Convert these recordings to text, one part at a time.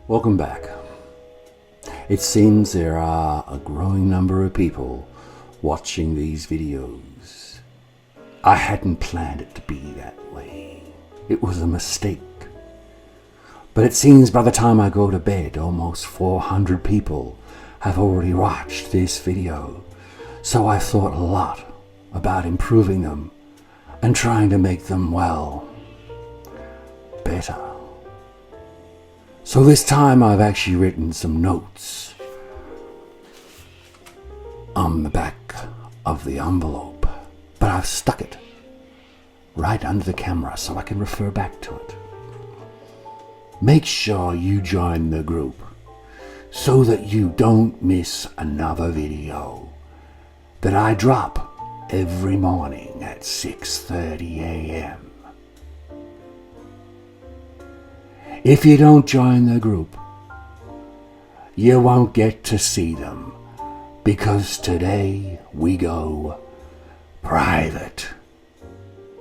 Welcome back. It seems there are a growing number of people watching these videos. I hadn't planned it to be that way. It was a mistake. But it seems by the time I go to bed, almost 400 people have already watched this video. So I thought a lot about improving them and trying to make them, well, better. So this time I've actually written some notes on the back of the envelope, but I've stuck it right under the camera so I can refer back to it. Make sure you join the group so that you don't miss another video that I drop every morning at 6:30 a.m. If you don't join the group, you won't get to see them because today we go private.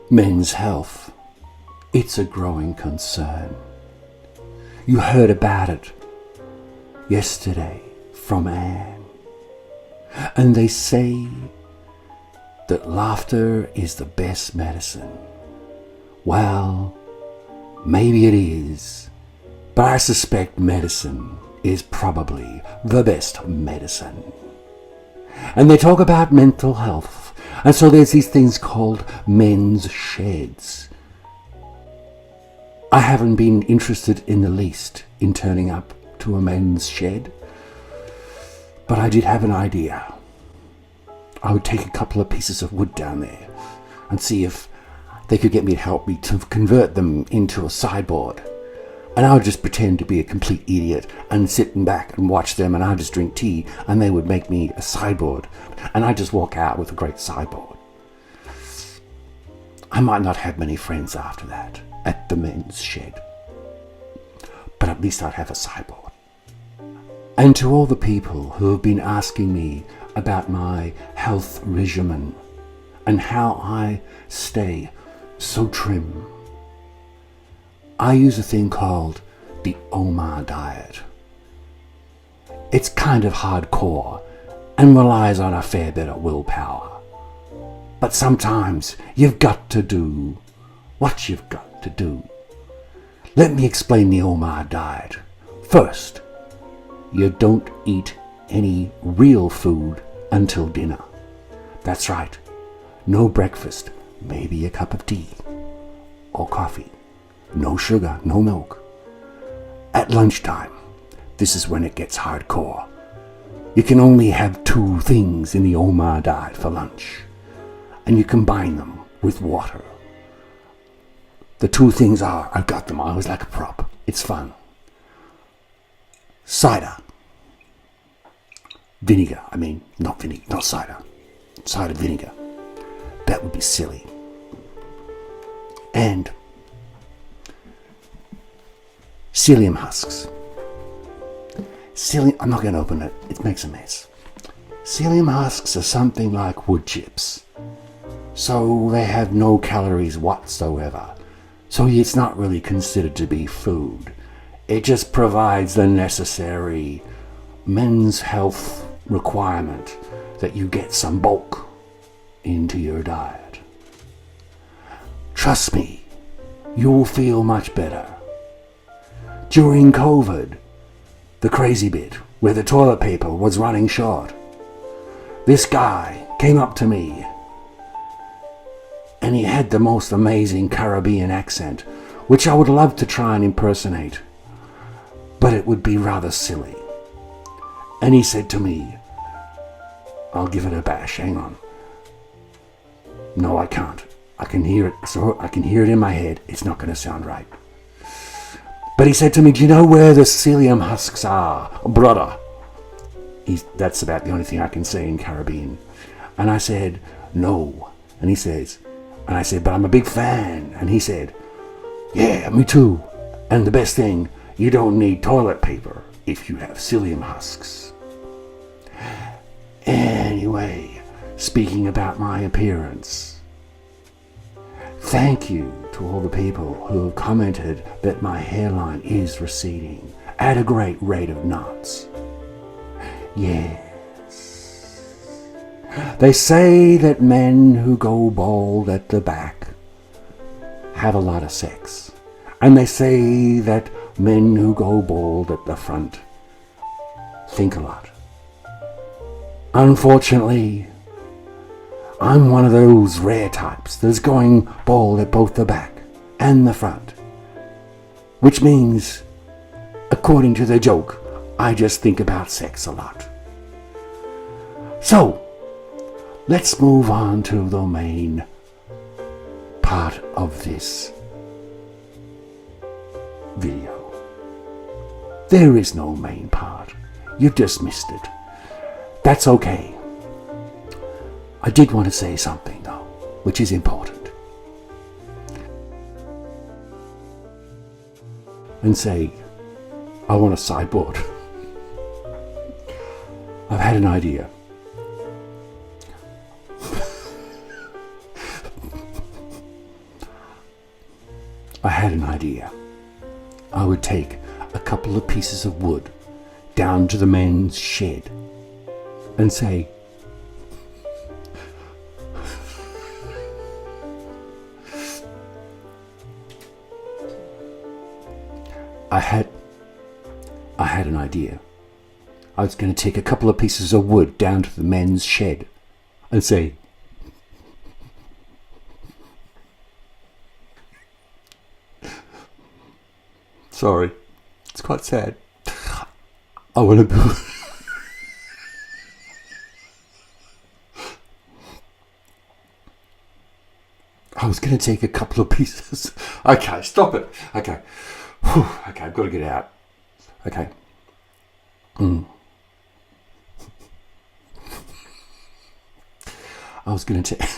Men's health, it's a growing concern. You heard about it yesterday from Anne. And they say that laughter is the best medicine. Well, maybe it is, but I suspect medicine is probably the best medicine. And they talk about mental health, and so there's these things called men's sheds. I haven't been interested in the least in turning up to a men's shed, but I did have an idea. I would take a couple of pieces of wood down there and see if they could get me to help me to convert them into a sideboard. And I would just pretend to be a complete idiot and sit back and watch them, and I'd just drink tea and they would make me a sideboard. And I'd just walk out with a great sideboard. I might not have many friends after that at the men's shed, but at least I'd have a sideboard. And to all the people who have been asking me about my health regimen and how I stay so trim, I use a thing called the Omar diet. It's kind of hardcore and relies on a fair bit of willpower. But sometimes you've got to do what you've got to do. Let me explain the Omar diet. First, you don't eat any real food until dinner. That's right. No breakfast, maybe a cup of tea or coffee. No sugar, no milk. At lunchtime, this is when it gets hardcore. You can only have 2 things in the Omar diet for lunch, and you combine them with water. The 2 things are, I've got them, I always like a prop. It's fun. Cider. Vinegar, not cider. Cider vinegar. That would be silly. And psyllium husks. I'm not going to open it. It makes a mess. Psyllium husks are something like wood chips. So they have no calories whatsoever. So it's not really considered to be food. It just provides the necessary men's health requirement that you get some bulk into your diet. Trust me, you'll feel much better. During COVID, the crazy bit where the toilet paper was running short, this guy came up to me and he had the most amazing Caribbean accent, which I would love to try and impersonate, but it would be rather silly. And he said to me, I'll give it a bash, hang on. No, I can't. I can hear it, so I can hear it in my head. It's not going to sound right. But he said to me, do you know where the psyllium husks are, brother? That's about the only thing I can say in Caribbean. And I said, no. And I said, but I'm a big fan. And he said, yeah, me too. And the best thing, you don't need toilet paper if you have psyllium husks. Anyway, speaking about my appearance, thank you to all the people who have commented that my hairline is receding at a great rate of knots. Yes. They say that men who go bald at the back have a lot of sex. And they say that men who go bald at the front think a lot. Unfortunately, I'm one of those rare types that's going bald at both the back and the front. Which means, according to the joke, I just think about sex a lot. So, let's move on to the main part of this video. There is no main part. You've just missed it. That's okay. I did want to say something though, which is important. And say, I want a sideboard. I've had an idea. I would take a couple of pieces of wood down to the men's shed and say, I had an idea. I was going to take a couple of pieces of wood down to the men's shed and say, sorry, it's quite sad. I want to build... I was going to take a couple of pieces. Okay, stop it. Okay. Whew. Okay, I've got to get out. Okay. I was going to take...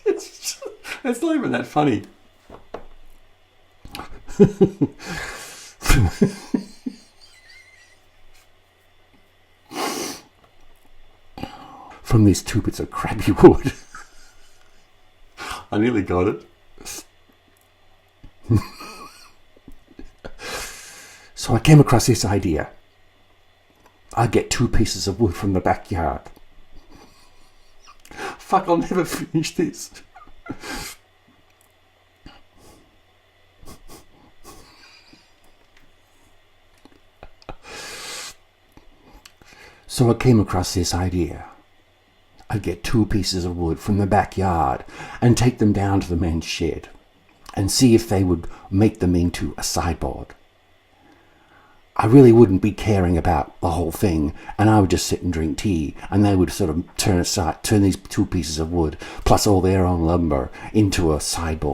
It's not even that funny. From these 2 bits of crappy wood. I nearly got it. So I came across this idea. I'd get 2 pieces of wood from the backyard. Fuck, I'll never finish this. So I came across this idea. I'd get 2 pieces of wood from the backyard and take them down to the men's shed and see if they would make them into a sideboard. I really wouldn't be caring about the whole thing, and I would just sit and drink tea, and they would sort of turn these 2 pieces of wood plus all their own lumber into a sideboard.